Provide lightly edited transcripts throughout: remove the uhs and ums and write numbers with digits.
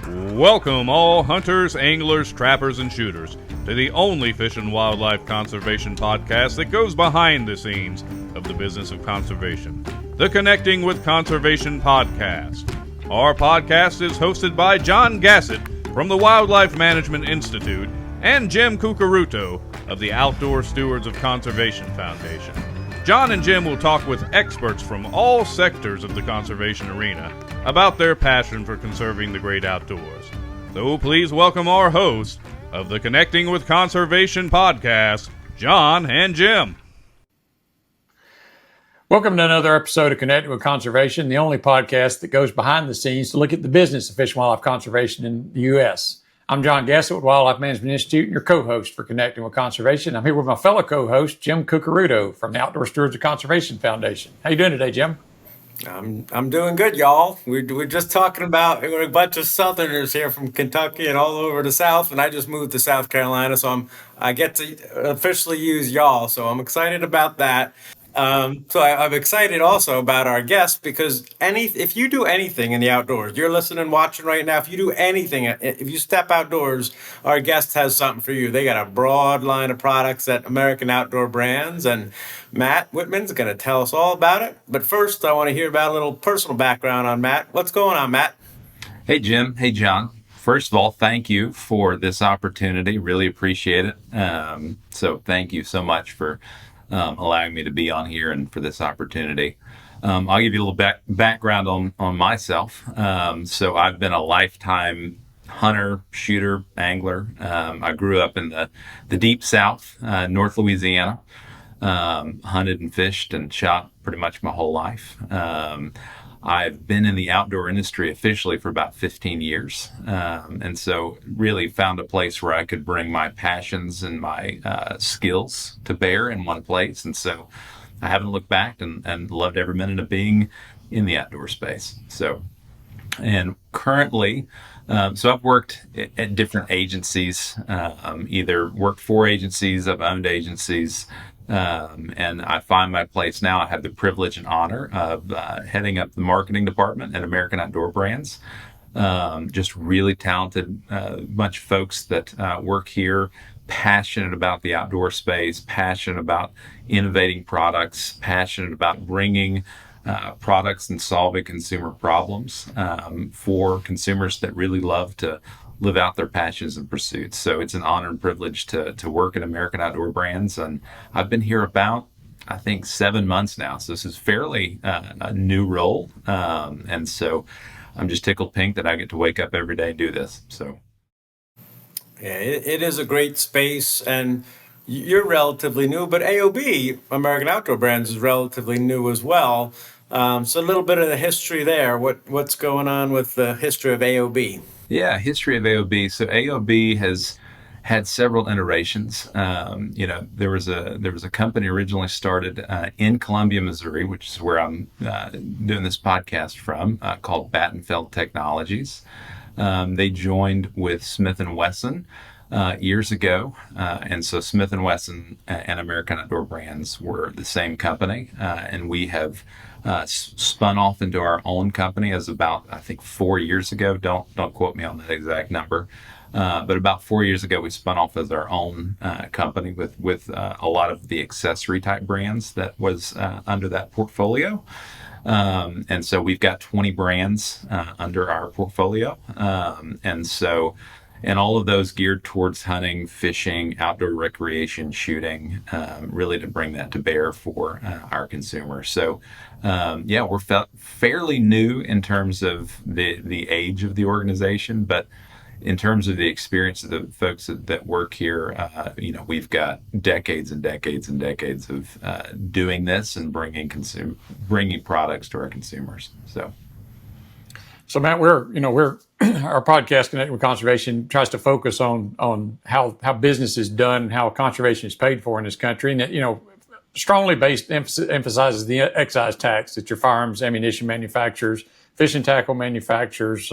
Welcome all hunters, anglers, trappers, and shooters to the only fish and wildlife conservation podcast that goes behind the scenes of the business of conservation, the Connecting with Conservation podcast. Our podcast is hosted by John Gassett from the Wildlife Management Institute and Jim Cucaruto of the Outdoor Stewards of Conservation Foundation. John and Jim will talk with experts from all sectors of the conservation arena about their passion for conserving the great outdoors. So please welcome our hosts of the Connecting with Conservation podcast, John and Jim. Welcome to another episode of Connecting with Conservation, the only podcast that goes behind the scenes to look at the business of fish and wildlife conservation in the U.S. I'm John Gassett with Wildlife Management Institute and your co-host for Connecting with Conservation. I'm here with my fellow co-host, Jim Cucaruto from the Outdoor Stewards of Conservation Foundation. How you doing today, Jim? I'm doing good, y'all. We're just talking about we're a bunch of Southerners here from Kentucky and all over the South, and I just moved to South Carolina, so I get to officially use y'all. So I'm excited about that. I'm excited also about our guests because if you do anything in the outdoors, you're listening, watching right now. If you do anything, if you step outdoors, our guest has something for you. They got a broad line of products at American Outdoor Brands, and Matt Whitman's going to tell us all about it. But first, I want to hear about a little personal background on Matt. What's going on, Matt? Hey, Jim. Hey, John. First of all, thank you for this opportunity. Really appreciate it. So thank you so much for allowing me to be on here and for this opportunity. I'll give you a little background on myself. So I've been a lifetime hunter, shooter, angler. I grew up in the deep South, North Louisiana. Hunted and fished and shot pretty much my whole life. I've been in the outdoor industry officially for about 15 years. And so really found a place where I could bring my passions and my skills to bear in one place. And so I haven't looked back and loved every minute of being in the outdoor space. And currently, so I've worked at different agencies, either worked for agencies, I've owned agencies, and I find my place now. I have the privilege and honor of heading up the marketing department at American Outdoor Brands. Just really talented bunch of folks that work here, passionate about the outdoor space, passionate about innovating products, passionate about bringing products and solving consumer problems for consumers that really love to live out their passions and pursuits. So it's an honor and privilege to work at American Outdoor Brands. And I've been here about, I think, 7 months now. So this is fairly a new role. And so I'm just tickled pink that I get to wake up every day and do this. So. Yeah, it is a great space, and you're relatively new, but AOB, American Outdoor Brands, is relatively new as well. So a little bit of the history there. What's going on with the history of AOB? Yeah, history of AOB. So AOB has had several iterations. There was a company originally started in Columbia, Missouri, which is where I'm doing this podcast from, called Battenfeld Technologies. They joined with Smith & Wesson years ago. And so Smith & Wesson and American Outdoor Brands were the same company. And we have spun off into our own company as about, I think, 4 years ago. Don't quote me on that exact number. But about 4 years ago, we spun off as our own company with a lot of the accessory type brands that was under that portfolio. And so we've got 20 brands under our portfolio. And all of those geared towards hunting, fishing, outdoor recreation, shooting, really to bring that to bear for our consumers. So, we're fairly new in terms of the age of the organization, but in terms of the experience of the folks that work here, we've got decades and decades and decades of doing this and bringing products to our consumers. So Matt, we're our podcast Connecting with Conservation tries to focus on how business is done, how conservation is paid for in this country, and strongly based emphasizes the excise tax that your firearms, ammunition manufacturers, fishing tackle manufacturers,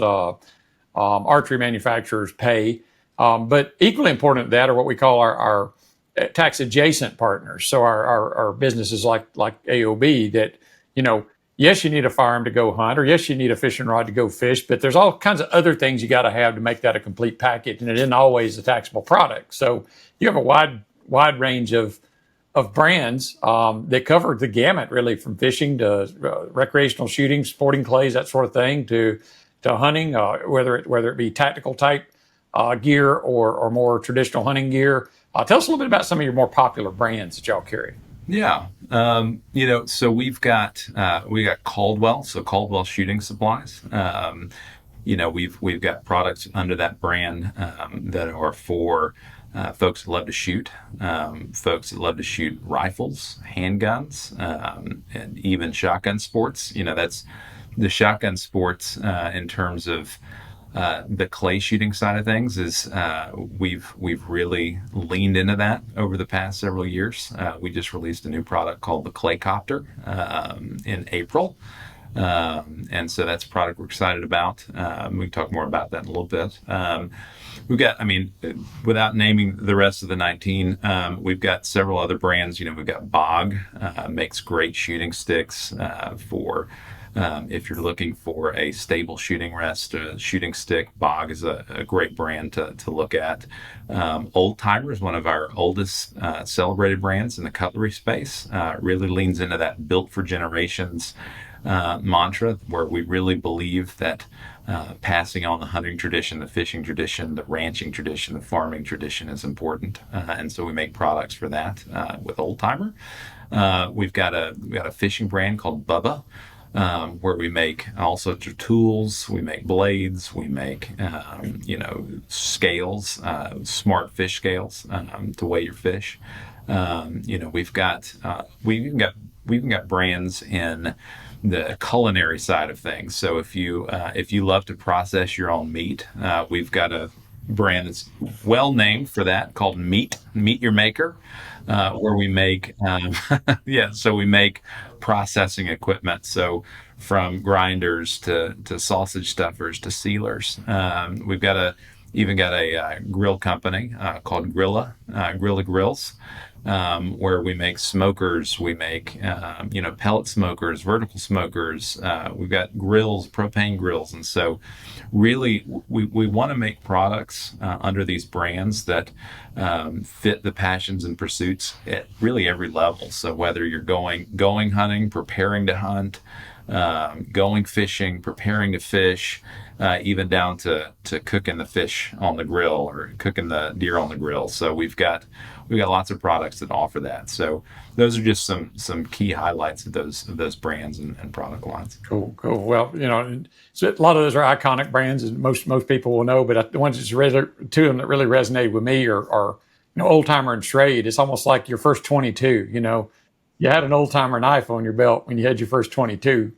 archery manufacturers pay. But equally important than that are what we call our tax adjacent partners. So our businesses like AOB that yes, you need a firearm to go hunt, or yes, you need a fishing rod to go fish, but there's all kinds of other things you got to have to make that a complete package, and it isn't always a taxable product. So you have a wide range of brands that cover the gamut, really, from fishing to recreational shooting, sporting clays, that sort of thing, to hunting, whether it be tactical type gear or more traditional hunting gear. Tell us a little bit about some of your more popular brands that y'all carry. Yeah. So we got Caldwell, so Caldwell Shooting Supplies. We've got products under that brand that are for folks that love to shoot, folks that love to shoot rifles, handguns, and even shotgun sports. That's the shotgun sports in terms of the clay shooting side of things is we've really leaned into that over the past several years. We just released a new product called the Claycopter in April. And so that's a product we're excited about. We can talk more about that in a little bit. We've got, without naming the rest of the 19, we've got several other brands. We've got Bog, makes great shooting sticks for if you're looking for a stable shooting rest, shooting stick. Bog is a great brand to look at. Old Timer is one of our oldest celebrated brands in the cutlery space. Really leans into that built for generations mantra, where we really believe that passing on the hunting tradition, the fishing tradition, the ranching tradition, the farming tradition is important, and so we make products for that with Old Timer. We got a fishing brand called Bubba, where we make all sorts of tools. We make blades. We make scales, smart fish scales to weigh your fish. We've got brands in the culinary side of things. So if you love to process your own meat, we've got a brand that's well named for that called Meat Your Maker, where we make so we make processing equipment. So from grinders to sausage stuffers to sealers. We've got even got a grill company called Grilla Grills, where we make smokers, we make pellet smokers, vertical smokers. We've got grills, propane grills, and so really we want to make products under these brands that fit the passions and pursuits at really every level. So whether you're going hunting, preparing to hunt, going fishing, preparing to fish, even down to cooking the fish on the grill or cooking the deer on the grill. So we've got lots of products that offer that. So those are just some key highlights of those brands and product lines. Cool. Well, so a lot of those are iconic brands, and most people will know. But the ones two of them that really resonated with me are Old Timer and Schrade. It's almost like your first 22. You had an Old Timer knife on your belt when you had your first 22.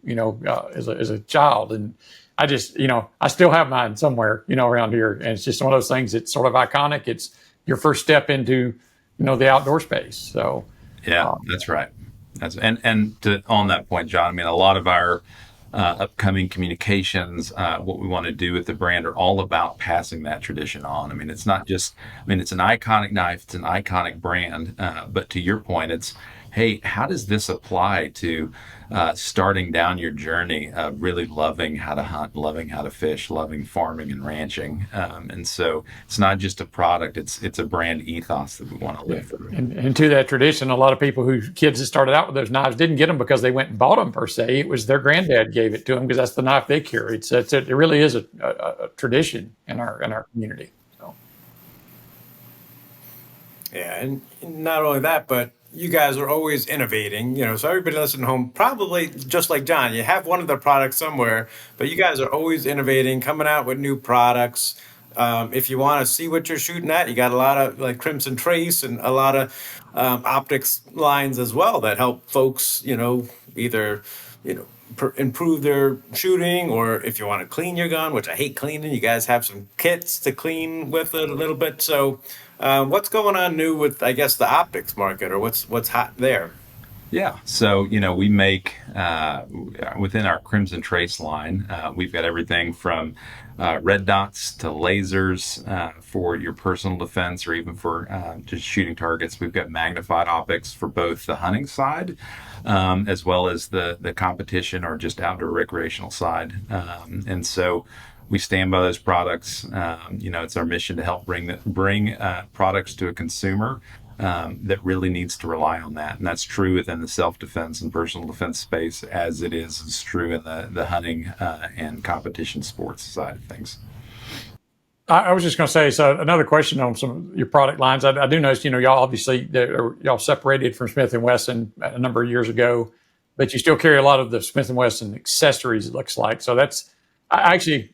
As a child, and I just I still have mine somewhere around here, and it's just one of those things that's sort of iconic. It's your first step into the outdoor space. So yeah, that's right. On that point, John, a lot of our upcoming communications, what we want to do with the brand are all about passing that tradition on. It's not just, it's an iconic knife, it's an iconic brand, but to your point, it's, hey, how does this apply to starting down your journey of really loving how to hunt, loving how to fish, loving farming and ranching? And so it's not just a product, it's a brand ethos that we want to live through. And to that tradition, a lot of people kids that started out with those knives didn't get them because they went and bought them per se. It was their granddad gave it to them because that's the knife they carried. So it really is a tradition in our community. So. Yeah, and not only that, but you guys are always innovating, so everybody listening at home, probably just like John, you have one of the products somewhere, but you guys are always innovating, coming out with new products. If you want to see what you're shooting at, you got a lot of like Crimson Trace and a lot of optics lines as well that help folks, either, improve their shooting, or if you want to clean your gun, which I hate cleaning, you guys have some kits to clean with it a little bit. So what's going on new with, I guess, the optics market, or what's hot there? Yeah. So, we make within our Crimson Trace line, we've got everything from red dots to lasers for your personal defense or even for just shooting targets. We've got magnified optics for both the hunting side as well as the competition or just outdoor recreational side. And so, we stand by those products. It's our mission to help bring products to a consumer that really needs to rely on that. And that's true within the self-defense and personal defense space as it is true in the hunting and competition sports side of things. I was just going to say, so another question on some of your product lines. I do notice, y'all obviously, y'all separated from Smith & Wesson a number of years ago, but you still carry a lot of the Smith & Wesson accessories, it looks like. So I actually,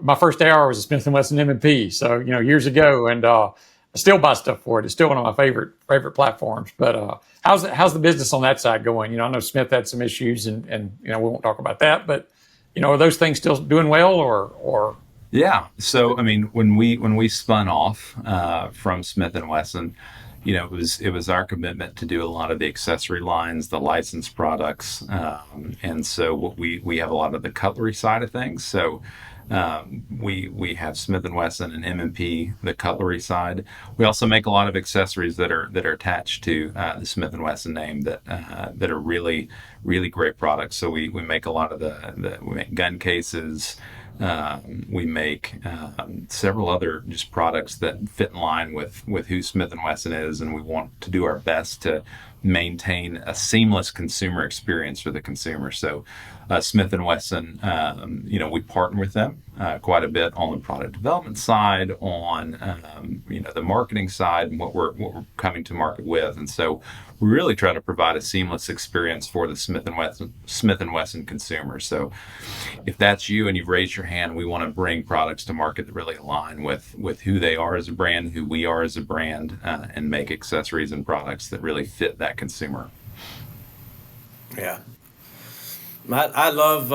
my first AR was a Smith & Wesson M&P, so, years ago, and I still buy stuff for it. It's still one of my favorite platforms. But how's the business on that side going? I know Smith had some issues, and we won't talk about that, but, are those things still doing well or? Yeah. So, I mean, when we spun off from Smith & Wesson, it was our commitment to do a lot of the accessory lines, the licensed products, and so we have a lot of the cutlery side of things. So we have Smith & Wesson and M&P, the cutlery side. We also make a lot of accessories that are attached to the Smith & Wesson name that are really really great products. So we make a lot of we make gun cases. We make several other just products that fit in line with who Smith & Wesson is, and we want to do our best to maintain a seamless consumer experience for the consumer. So Smith & Wesson, we partner with them quite a bit on the product development side, on the marketing side, and what we're coming to market with. And so we really try to provide a seamless experience for the Smith & Wesson consumer. So if that's you and you've raised your hand, we want to bring products to market that really align with who they are as a brand, who we are as a brand, and make accessories and products that really fit that consumer. Yeah. I love,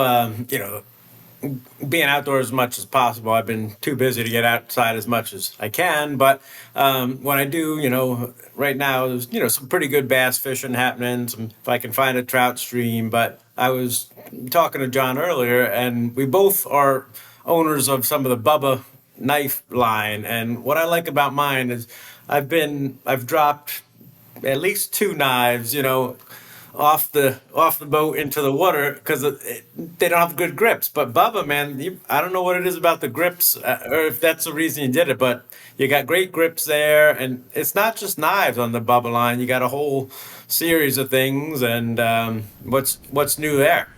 being outdoors as much as possible. I've been too busy to get outside as much as I can, but when I do, right now there's some pretty good bass fishing happening. If I can find a trout stream, but I was talking to John earlier, and we both are owners of some of the Bubba knife line, and what I like about mine is I've dropped at least two knives, off the boat into the water because they don't have good grips. But Bubba, man, I don't know what it is about the grips, or if that's the reason you did it, but you got great grips there, and it's not just knives on the Bubba line. You got a whole series of things, and what's new there?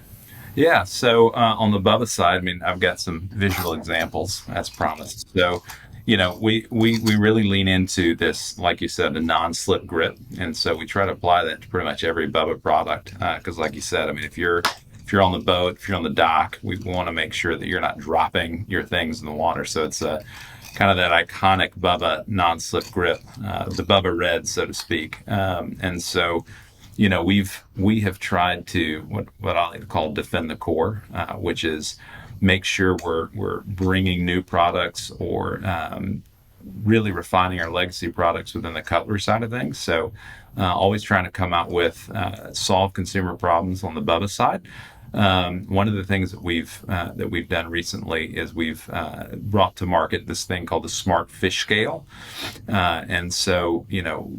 Yeah, so on the Bubba side, I mean, I've got some visual examples as promised. So, we really lean into this, like you said, a non-slip grip, and so we try to apply that to pretty much every Bubba product. Because, like you said, I mean, if you're on the boat, if you're on the dock, we want to make sure that you're not dropping your things in the water. So it's kind of that iconic Bubba non-slip grip, the Bubba Red, so to speak, and so. We have tried to what I like to call defend the core, which is make sure we're bringing new products or really refining our legacy products within the cutlery side of things. So always trying to come out with solve consumer problems on the Bubba side. One of the things that we've done recently is we've brought to market this thing called the Smart Fish Scale, and so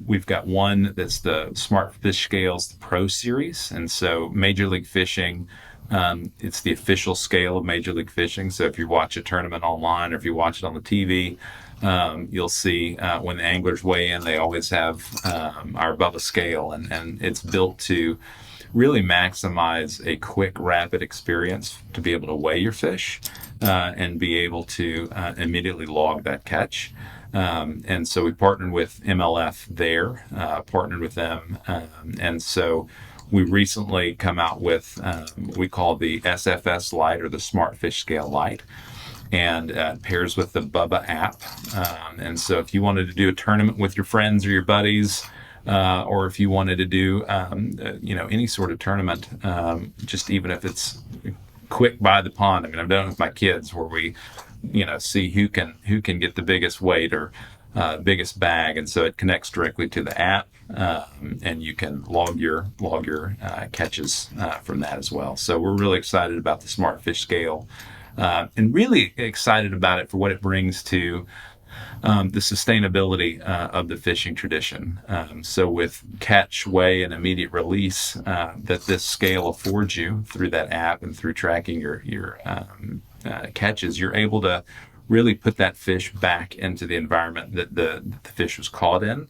we've got one that's the Smart Fish Scales Pro Series, and so Major League Fishing. It's the official scale of Major League Fishing. So if you watch a tournament online or if you watch it on the TV, you'll see when the anglers weigh in, they always have our Bubba scale, and it's built to really maximize a quick, rapid experience to be able to weigh your fish and be able to immediately log that catch. And so we partnered with MLF there, partnered with them. And so we recently come out with we call the SFS Lite or the Smart Fish Scale Lite. And pairs with the Bubba app. And so if you wanted to do a tournament with your friends or your buddies, or if you wanted to do, any sort of tournament, just even if it's quick by the pond. I mean, I've done it with my kids where we, see who can get the biggest weight or biggest bag, and so it connects directly to the app. and you can log your catches from that as well. So we're really excited about the Smart Fish Scale, and really excited about it for what it brings to the sustainability of the fishing tradition. So with catch, weigh, and immediate release that this scale affords you through that app and through tracking your catches, you're able to really put that fish back into the environment that the fish was caught in.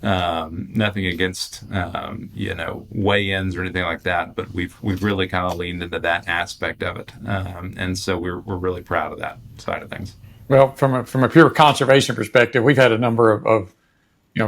Nothing against weigh-ins or anything like that, but we've really kind of leaned into that aspect of it, and so we're really proud of that side of things. Well, from a pure conservation perspective, we've had a number of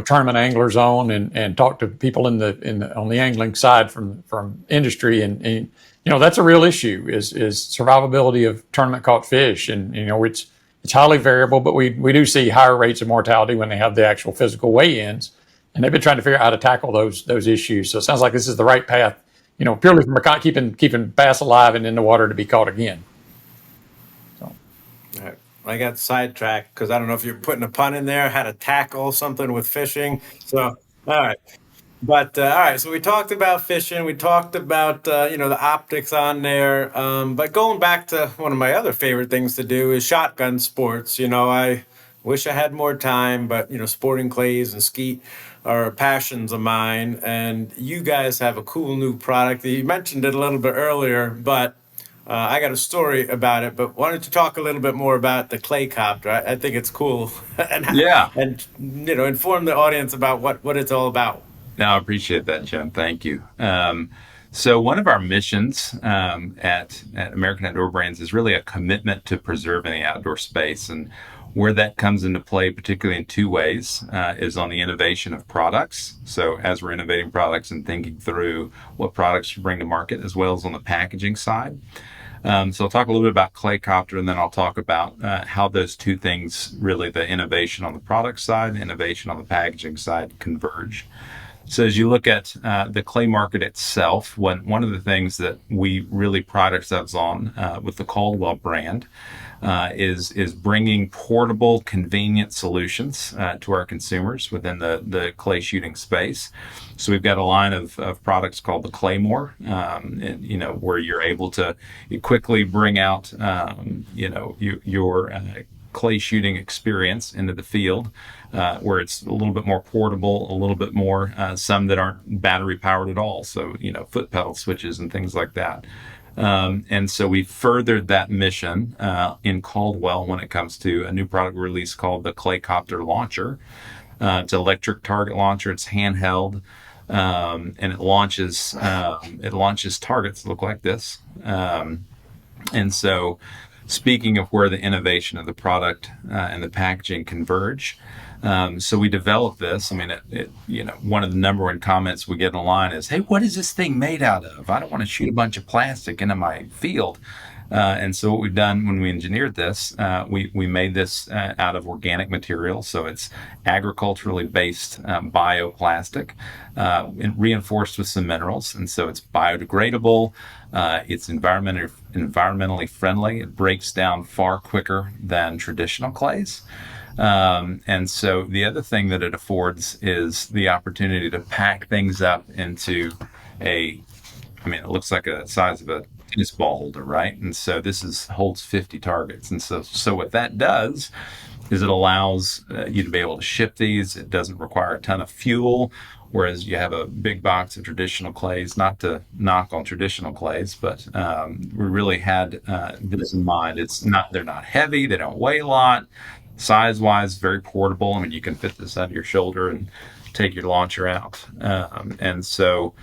tournament anglers on and talked to people on the angling side from industry, and that's a real issue is survivability of tournament caught fish, and it's highly variable, but we do see higher rates of mortality when they have the actual physical weigh-ins, and they've been trying to figure out how to tackle those issues. So it sounds like this is the right path, purely from keeping bass alive and in the water to be caught again. All right. I got sidetracked because I don't know if you're putting a pun in there, how to tackle something with fishing. So, all right. But, all right. So we talked about fishing. We talked about, the optics on there. But going back to one of my other favorite things to do is shotgun sports. I wish I had more time, but, sporting clays and skeet are passions of mine. And you guys have a cool new product. You mentioned it a little bit earlier, but I got a story about it, but why don't you talk a little bit more about the Claycopter? I think it's cool, and inform the audience about what it's all about. No, I appreciate that, Jim. Thank you. So one of our missions at American Outdoor Brands is really a commitment to preserving the outdoor space, and where that comes into play, particularly in two ways, is on the innovation of products. So as we're innovating products and thinking through what products to bring to market, as well as on the packaging side. So I'll talk a little bit about Claycopter, and then I'll talk about how those two things, really the innovation on the product side, innovation on the packaging side, converge. So as you look at the clay market itself, one of the things that we really pride ourselves on with the Caldwell brand is bringing portable, convenient solutions to our consumers within the clay shooting space. So we've got a line of products called the Claymore, where you're able to quickly bring out, your clay shooting experience into the field, where it's a little bit more portable, a little bit more, some that aren't battery powered at all. So, foot pedal switches and things like that. And so we furthered that mission in Caldwell when it comes to a new product release called the Claycopter Launcher. It's an electric target launcher. It's handheld, and it launches targets that look like this. And so, speaking of where the innovation of the product and the packaging converge, so we developed this. I mean, one of the number one comments we get online is, "Hey, what is this thing made out of? I don't want to shoot a bunch of plastic into my field." And so what we've done when we engineered this, we made this out of organic material. So it's agriculturally based bioplastic, and reinforced with some minerals. And so it's biodegradable. It's environmentally friendly. It breaks down far quicker than traditional clays. And so the other thing that it affords is the opportunity to pack things up into it looks like a size of a tennis ball holder, right? And so this holds 50 targets. And so what that does is it allows you to be able to ship these. It doesn't require a ton of fuel, whereas you have a big box of traditional clays. Not to knock on traditional clays, but we really had this in mind. They're not heavy. They don't weigh a lot. Size-wise, very portable. I mean, you can fit this under your shoulder and take your launcher out. And so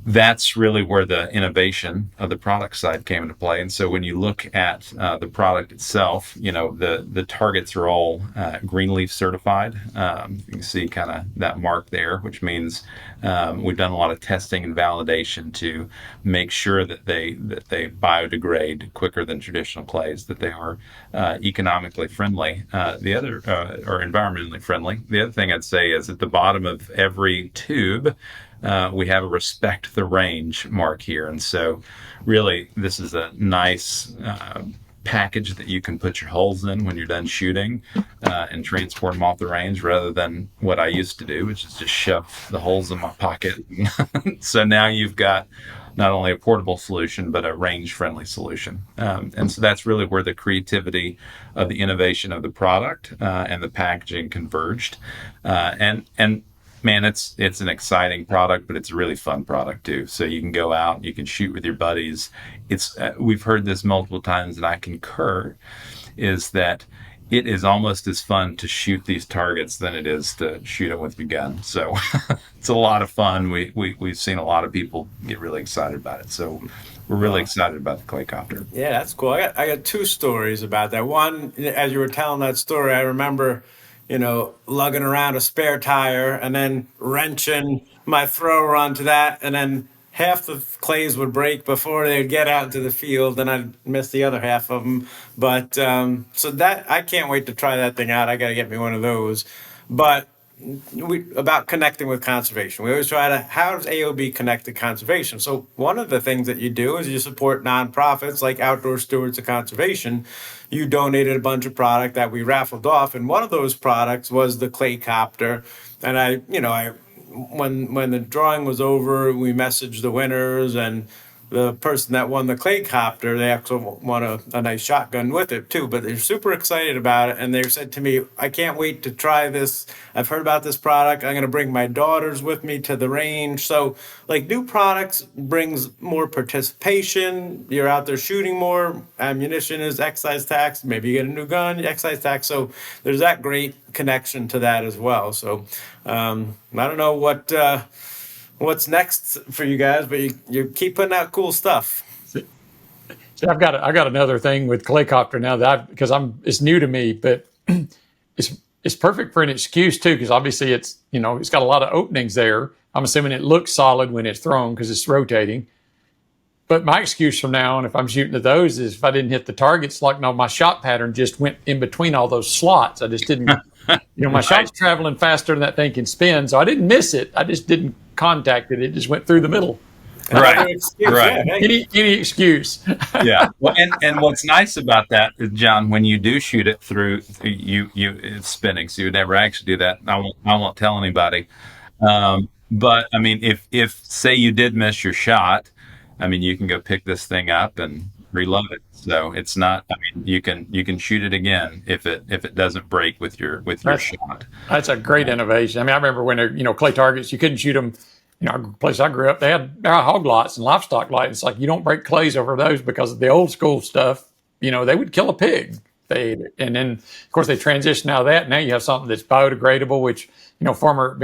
that's really where the innovation of the product side came into play. And so when you look at the product itself, the targets are all Greenleaf certified. You can see kind of that mark there, which means we've done a lot of testing and validation to make sure that they biodegrade quicker than traditional clays, that they are economically friendly, or environmentally friendly. The other thing I'd say is at the bottom of every tube, we have a respect the range mark here. And so really this is a nice package that you can put your holes in when you're done shooting and transport them off the range, rather than what I used to do, which is just shove the holes in my pocket. So now you've got not only a portable solution, but a range-friendly solution. And so that's really where the creativity of the innovation of the product and the packaging converged. And man, it's an exciting product, but it's a really fun product too. So you can go out, you can shoot with your buddies. It's we've heard this multiple times, and I concur, is that it is almost as fun to shoot these targets than it is to shoot them with your gun. So it's a lot of fun. We've seen a lot of people get really excited about it. So we're really excited about the Claycopter. Yeah, that's cool. I got two stories about that. One, as you were telling that story, I remember, lugging around a spare tire and then wrenching my thrower onto that, and then half the clays would break before they'd get out into the field, and I'd miss the other half of them. But so that I can't wait to try that thing out. I got to get me one of those. But about connecting with conservation. We always try to, how does AOB connect to conservation? So one of the things that you do is you support nonprofits like Outdoor Stewards of Conservation. You donated a bunch of product that we raffled off, and one of those products was the Claycopter. And I when the drawing was over, we messaged the winners, and the person that won the Claycopter, they actually won a nice shotgun with it too. But they're super excited about it, and they said to me, "I can't wait to try this. I've heard about this product. I'm going to bring my daughters with me to the range." So, like, new products brings more participation. You're out there shooting more. Ammunition is excise tax. Maybe you get a new gun, excise tax. So there's that great connection to that as well. So I don't know what's next for you guys, but you keep putting out cool stuff. See, I got another thing with Claycopter now that because it's new to me, but it's perfect for an excuse too, because obviously it's got a lot of openings there. I'm assuming it looks solid when it's thrown because it's rotating. But my excuse from now on, if I'm shooting at those, is if I didn't hit the targets, like no, my shot pattern just went in between all those slots. I just didn't, my shot's traveling faster than that thing can spin, so I didn't miss it. I just didn't contact it. It just went through the middle. Right. Right. Any excuse. Yeah. Well, and what's nice about that, John, when you do shoot it through, it's spinning, so you would never actually do that. I won't tell anybody. But I mean, if say you did miss your shot, I mean, you can go pick this thing up and reload it. So it's not. I mean, you can shoot it again if it doesn't break with your shot. That's a great innovation. I mean, I remember when clay targets, you couldn't shoot them. The place I grew up, they had hog lots and livestock lots. It's like you don't break clays over those because of the old school stuff. They would kill a pig. And then of course they transitioned out of that. Now you have something that's biodegradable, which being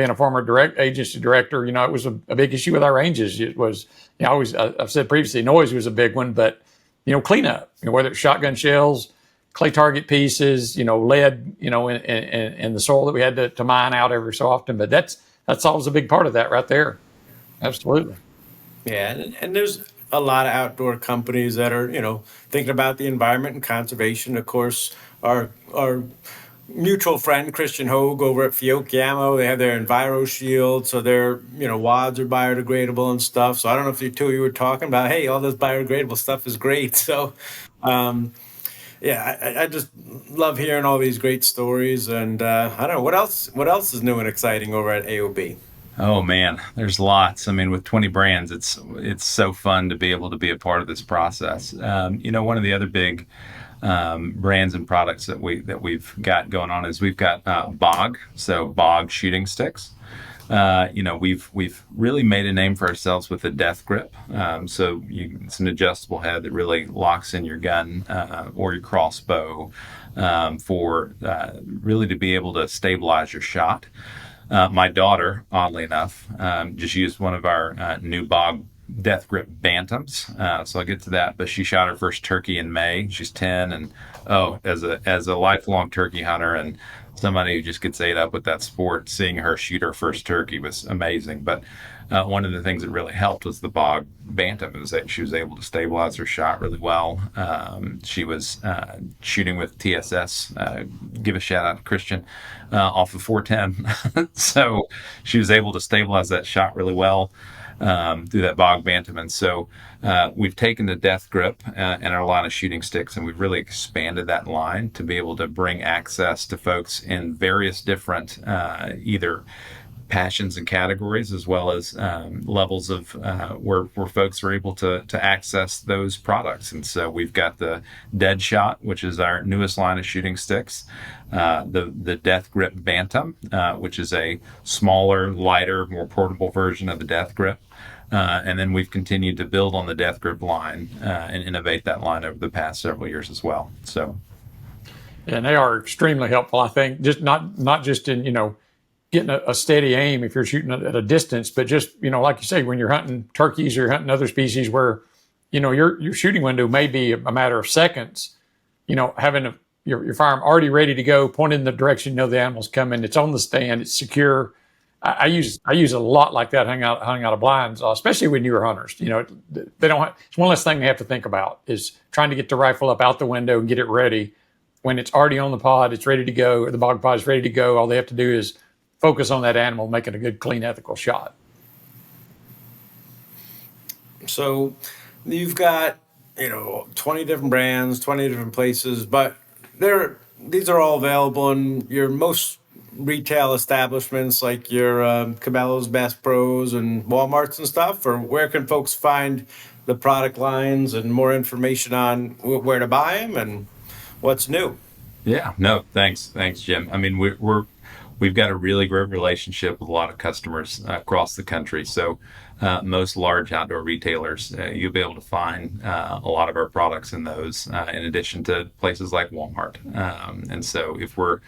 a former direct agency director, it was a big issue with our ranges. It was I've said previously, noise was a big one, but cleanup, whether it's shotgun shells, clay target pieces, lead, in the soil that we had to mine out every so often. But that solves a big part of that right there. Absolutely. Yeah, and there's a lot of outdoor companies that are, thinking about the environment and conservation. Of course, our mutual friend Christian Hogue over at Fiocchi Ammo, they have their Enviro Shield, so their wads are biodegradable and stuff. So I don't know if you were talking about, hey, all this biodegradable stuff is great. So yeah, I just love hearing all these great stories, and I don't know what else is new and exciting over at AOB. Oh man, there's lots. I mean, with 20 brands, it's so fun to be able to be a part of this process. One of the other big brands and products that we've got going on is we've got Bog, so Bog shooting sticks. We've really made a name for ourselves with the death grip. It's an adjustable head that really locks in your gun or your crossbow for really to be able to stabilize your shot. My daughter, oddly enough, just used one of our new Bog death grip bantams. So I'll get to that. But she shot her first turkey in May. She's 10, and as a lifelong turkey hunter and somebody who just gets ate up with that sport, seeing her shoot her first turkey was amazing. But one of the things that really helped was the Bog bantam. Is that she was able to stabilize her shot really well. She was shooting with TSS. Give a shout out to Christian off of 410. So she was able to stabilize that shot really well. through that bog bantam. And so we've taken the death grip and our line of shooting sticks, and we've really expanded that line to be able to bring access to folks in various different either passions and categories, as well as levels of where folks are able to access those products. And so we've got the Dead Shot, which is our newest line of shooting sticks, the Death Grip Bantam, which is a smaller, lighter, more portable version of the Death Grip. And then we've continued to build on the Death Grip line and innovate that line over the past several years as well. So, and they are extremely helpful, I think, just not just in, getting a steady aim if you're shooting at a distance, but just, like you say, when you're hunting turkeys or you're hunting other species where, your shooting window may be a matter of seconds, having your firearm already ready to go, pointed in the direction the animal's coming, it's on the stand, it's secure. I use a lot like that hanging out of blinds, especially with newer hunters. They don't have, it's one less thing they have to think about is trying to get the rifle up out the window and get it ready. When it's already on the pod, it's ready to go, or the bog pod is ready to go. All they have to do is focus on that animal, making a good, clean, ethical shot. So you've got, 20 different brands, 20 different places, but these are all available in your most retail establishments like your Cabela's, Bass Pros, and Walmarts and stuff? Or where can folks find the product lines and more information on where to buy them and what's new? Yeah, no, thanks, Jim. I mean, we've got a really great relationship with a lot of customers across the country. So most large outdoor retailers, you'll be able to find a lot of our products in those, in addition to places like Walmart. And so if we're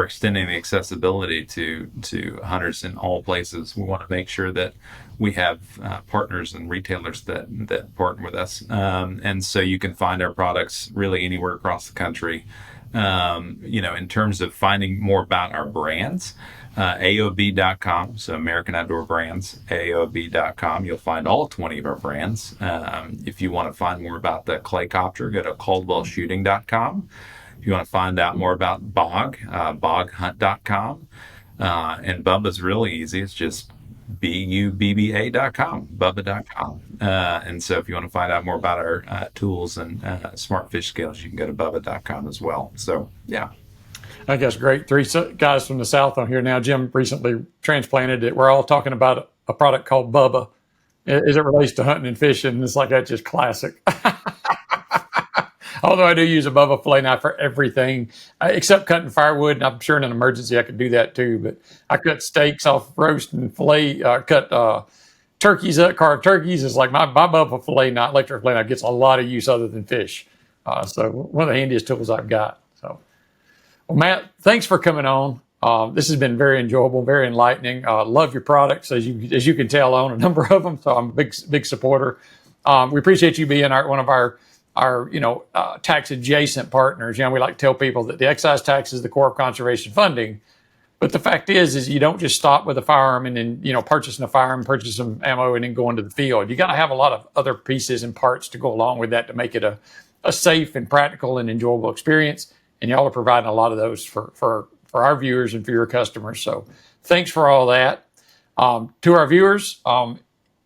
extending the accessibility to hunters in all places, we want to make sure that we have partners and retailers that partner with us. And so you can find our products really anywhere across the country. In terms of finding more about our brands, AOB.com, so American Outdoor Brands, AOB.com, you'll find all 20 of our brands. If you want to find more about the Claycopter, go to CaldwellShooting.com. If you want to find out more about Bog, BogHunt.com. And Bubba's really easy. It's just BUBBA.com, Bubba.com. And so if you want to find out more about our tools and smart fish scales, you can go to Bubba.com as well. So, yeah. I think that's great. Three guys from the South on here now. Jim recently transplanted it. We're all talking about a product called Bubba as it relates to hunting and fishing. It's like that's just classic. Although I do use a Bubba fillet knife for everything, except cutting firewood. And I'm sure in an emergency I could do that too. But I cut steaks off roast and fillet, cut turkeys up, carved turkeys. It's like my Bubba fillet knife, electric fillet knife gets a lot of use other than fish. So one of the handiest tools I've got. So, well, Matt, thanks for coming on. This has been very enjoyable, very enlightening. Love your products, as you can tell. I own a number of them, so I'm a big supporter. We appreciate you being one of our tax adjacent partners. We like to tell people that the excise tax is the core of conservation funding. But the fact is you don't just stop with a firearm and then, purchasing a firearm, purchase some ammo, and then go into the field. You got to have a lot of other pieces and parts to go along with that to make it a safe and practical and enjoyable experience. And y'all are providing a lot of those for our viewers and for your customers. So thanks for all that. To our viewers,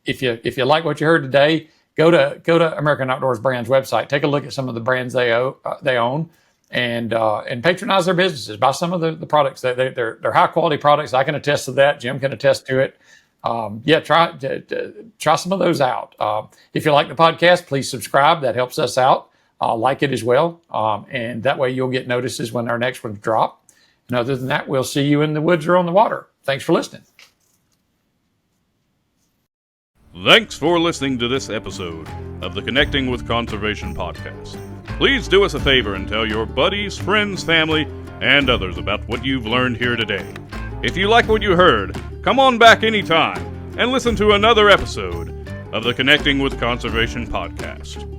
if you like what you heard today, go to American Outdoors Brands website. Take a look at some of the brands they own, and patronize their businesses. Buy some of the products. They're high quality products. I can attest to that. Jim can attest to it. Try some of those out. If you like the podcast, please subscribe. That helps us out. Like it as well, and that way you'll get notices when our next ones drop. And other than that, we'll see you in the woods or on the water. Thanks for listening. Thanks for listening to this episode of the Connecting with Conservation podcast. Please do us a favor and tell your buddies, friends, family, and others about what you've learned here today. If you like what you heard, come on back anytime and listen to another episode of the Connecting with Conservation podcast.